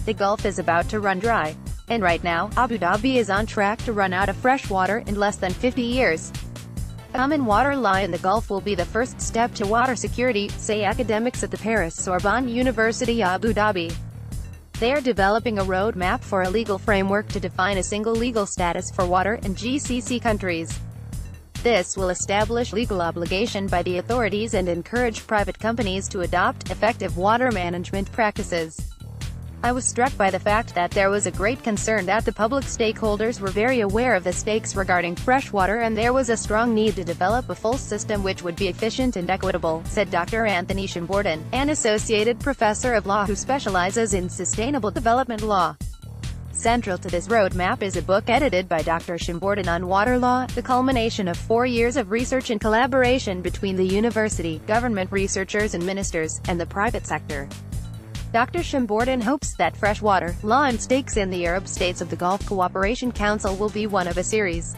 The Gulf is about to run dry. And right now, Abu Dhabi is on track to run out of fresh water in less than 50 years. Common water law in the Gulf will be the first step to water security, say academics at the Paris Sorbonne University-Abu Dhabi. They are developing a roadmap for a legal framework to define a single legal status for water in GCC countries. This will establish legal obligation by the authorities and encourage private companies to adopt effective water management practices. I was struck by the fact that there was a great concern that the public stakeholders were very aware of the stakes regarding fresh water, and there was a strong need to develop a full system which would be efficient and equitable, said Dr. Anthony Shimborden, an associated professor of law who specializes in sustainable development law. Central to this roadmap is a book edited by Dr. Shimborden on water law, the culmination of 4 years of research and collaboration between the university, government researchers and ministers, and the private sector. Dr. Shimborden hopes that freshwater law and stakes in the Arab states of the Gulf Cooperation Council will be one of a series.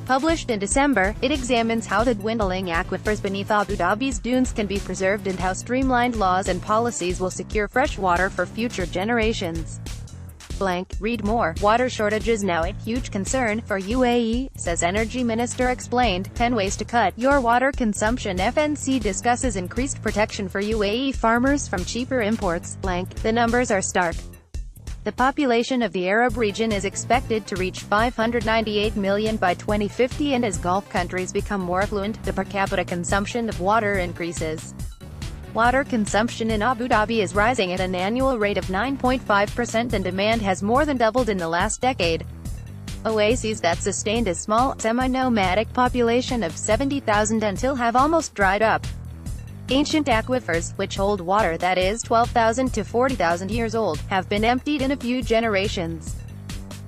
Published in December, it examines how the dwindling aquifers beneath Abu Dhabi's dunes can be preserved and how streamlined laws and policies will secure fresh water for future generations. Read more. Water shortages now a huge concern for UAE, says Energy Minister explained. 10 ways to cut your water consumption. FNC discusses increased protection for UAE farmers from cheaper imports. The numbers are stark. The population of the Arab region is expected to reach 598 million by 2050, and as Gulf countries become more affluent, the per capita consumption of water increases. Water consumption in Abu Dhabi is rising at an annual rate of 9.5%, and demand has more than doubled in the last decade. Oases that sustained a small, semi-nomadic population of 70,000 until have almost dried up. Ancient aquifers, which hold water that is 12,000 to 40,000 years old, have been emptied in a few generations.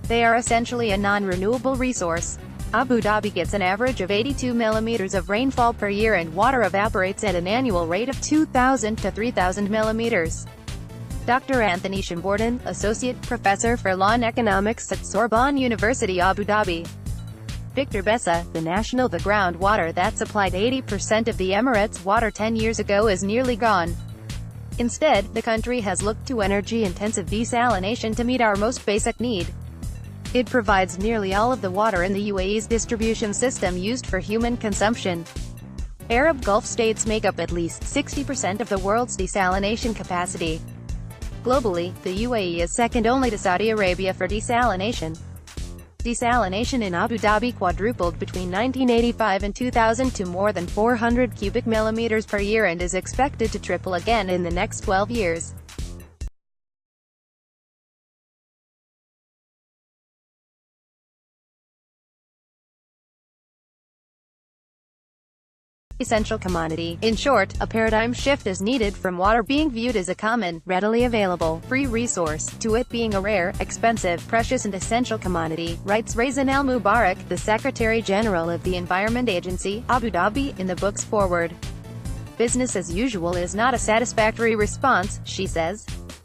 They are essentially a non-renewable resource. Abu Dhabi gets an average of 82 millimeters of rainfall per year, and water evaporates at an annual rate of 2,000 to 3,000 millimeters. Dr. Anthony Shimborden, Associate Professor for Law and Economics at Sorbonne University-Abu Dhabi. Victor Bessa, the groundwater that supplied 80% of the Emirates' water 10 years ago is nearly gone. Instead, the country has looked to energy-intensive desalination to meet our most basic need. It provides nearly all of the water in the UAE's distribution system used for human consumption. Arab Gulf states make up at least 60% of the world's desalination capacity. Globally, the UAE is second only to Saudi Arabia for desalination. Desalination in Abu Dhabi quadrupled between 1985 and 2000 to more than 400 cubic millimeters per year and is expected to triple again in the next 12 years. Essential commodity. In short, a paradigm shift is needed from water being viewed as a common, readily available, free resource, to it being a rare, expensive, precious and essential commodity, writes Razan Al-Mubarak, the Secretary General of the Environment Agency, Abu Dhabi, in the book's foreword. Business as usual is not a satisfactory response, she says.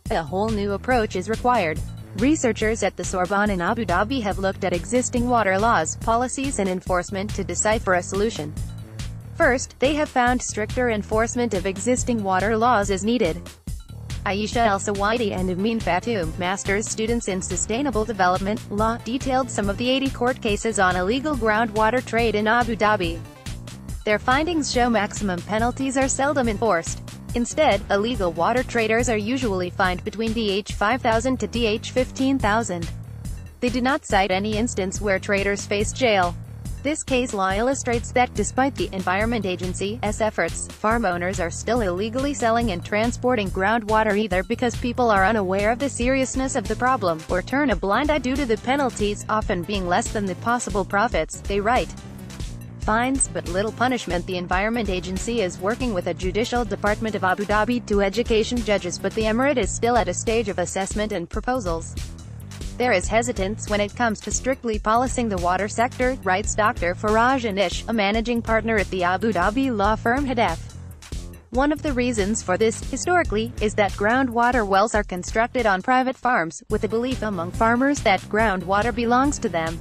A whole new approach is required. Researchers at the Sorbonne in Abu Dhabi have looked at existing water laws, policies and enforcement to decipher a solution. First, they have found stricter enforcement of existing water laws is needed. Aisha El-Sawaidi and Amin Fatoum, master's students in sustainable development law, detailed some of the 80 court cases on illegal groundwater trade in Abu Dhabi. Their findings show maximum penalties are seldom enforced. Instead, illegal water traders are usually fined between DH 5,000 to DH 15,000. They do not cite any instance where traders face jail. This case law illustrates that despite the Environment Agency's efforts, farm owners are still illegally selling and transporting groundwater either because people are unaware of the seriousness of the problem, or turn a blind eye due to the penalties often being less than the possible profits, they write. Fines, but little punishment. The Environment Agency is working with a judicial department of Abu Dhabi to education judges, but the emirate is still at a stage of assessment and proposals. There is hesitance when it comes to strictly policing the water sector, writes Dr. Faraj Anish, a managing partner at the Abu Dhabi law firm Hadaf. One of the reasons for this, historically, is that groundwater wells are constructed on private farms, with a belief among farmers that groundwater belongs to them.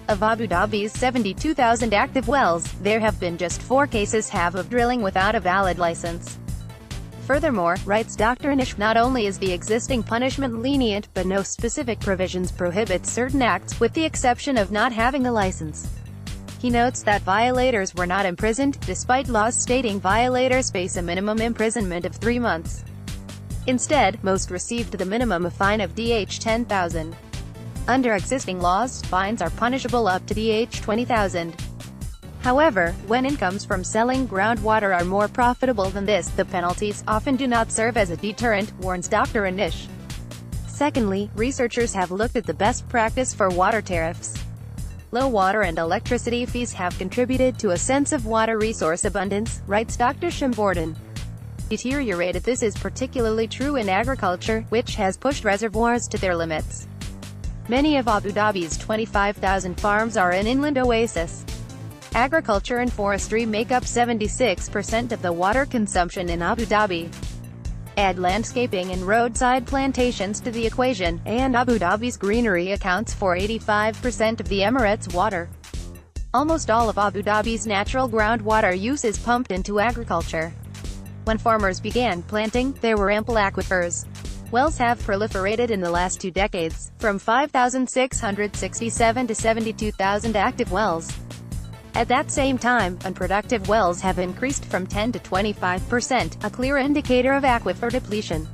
Of Abu Dhabi's 72,000 active wells, there have been just 4 cases of drilling without a valid license. Furthermore, writes Dr. Anish, not only is the existing punishment lenient, but no specific provisions prohibit certain acts, with the exception of not having a license. He notes that violators were not imprisoned, despite laws stating violators face a minimum imprisonment of 3 months. Instead, most received the minimum fine of Dh 10,000. Under existing laws, fines are punishable up to Dh 20,000. However, when incomes from selling groundwater are more profitable than this, the penalties often do not serve as a deterrent, warns Dr. Anish. Secondly, researchers have looked at the best practice for water tariffs. Low water and electricity fees have contributed to a sense of water resource abundance, writes Dr. Shambordin. Deteriorated. This is particularly true in agriculture, which has pushed reservoirs to their limits. Many of Abu Dhabi's 25,000 farms are an inland oasis. Agriculture and forestry make up 76% of the water consumption in Abu Dhabi. Add landscaping and roadside plantations to the equation, and Abu Dhabi's greenery accounts for 85% of the Emirates' water. Almost all of Abu Dhabi's natural groundwater use is pumped into agriculture. When farmers began planting, there were ample aquifers. Wells have proliferated in the last 2 decades, from 5,667 to 72,000 active wells. At that same time, unproductive wells have increased from 10 to 25%, a clear indicator of aquifer depletion.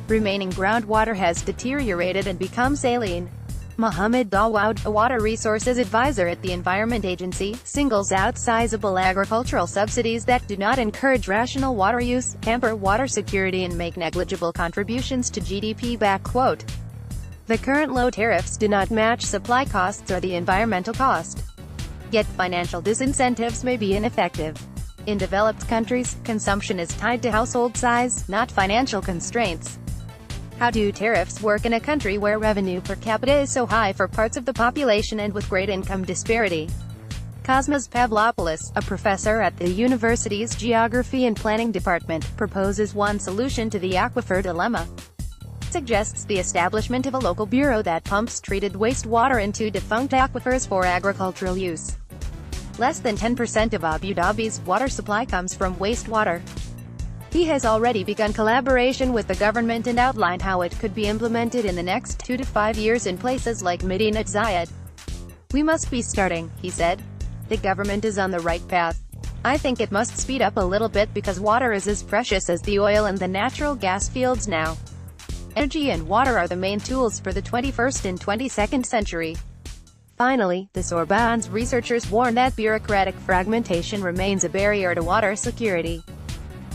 Remaining groundwater has deteriorated and become saline. Mohammed Dawood, a water resources advisor at the Environment Agency, singles out sizable agricultural subsidies that do not encourage rational water use, hamper water security and make negligible contributions to GDP. Quote, "The current low tariffs do not match supply costs or the environmental cost. Yet financial disincentives may be ineffective. In developed countries, consumption is tied to household size, not financial constraints. How do tariffs work in a country where revenue per capita is so high for parts of the population and with great income disparity?" Cosmas Pavlopoulos, a professor at the university's Geography and Planning department, proposes one solution to the aquifer dilemma. Suggests the establishment of a local bureau that pumps treated wastewater into defunct aquifers for agricultural use. Less than 10% of Abu Dhabi's water supply comes from wastewater. He has already begun collaboration with the government and outlined how it could be implemented in the next 2 to 5 years in places like Medinat Zayed. "We must be starting," he said. "The government is on the right path. I think it must speed up a little bit because water is as precious as the oil and the natural gas fields now. Energy and water are the main tools for the 21st and 22nd century." Finally, the Sorbonne's researchers warn that bureaucratic fragmentation remains a barrier to water security.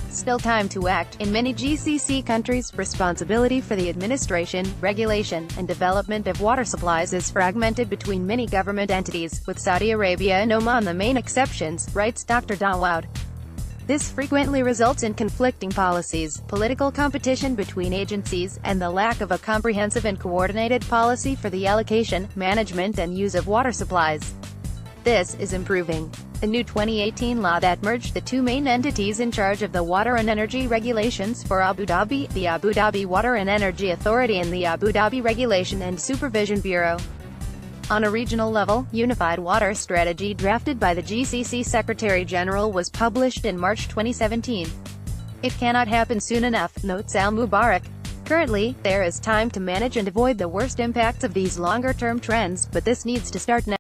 Still time to act. In many GCC countries, responsibility for the administration, regulation, and development of water supplies is fragmented between many government entities, with Saudi Arabia and Oman the main exceptions, writes Dr. Dawood. This frequently results in conflicting policies, political competition between agencies, and the lack of a comprehensive and coordinated policy for the allocation, management and use of water supplies. This is improving. A new 2018 law that merged the 2 main entities in charge of the water and energy regulations for Abu Dhabi, the Abu Dhabi Water and Energy Authority and the Abu Dhabi Regulation and Supervision Bureau. On a regional level, Unified Water Strategy drafted by the GCC Secretary-General was published in March 2017. It cannot happen soon enough, notes Al-Mubarak. Currently, there is time to manage and avoid the worst impacts of these longer-term trends, but this needs to start now.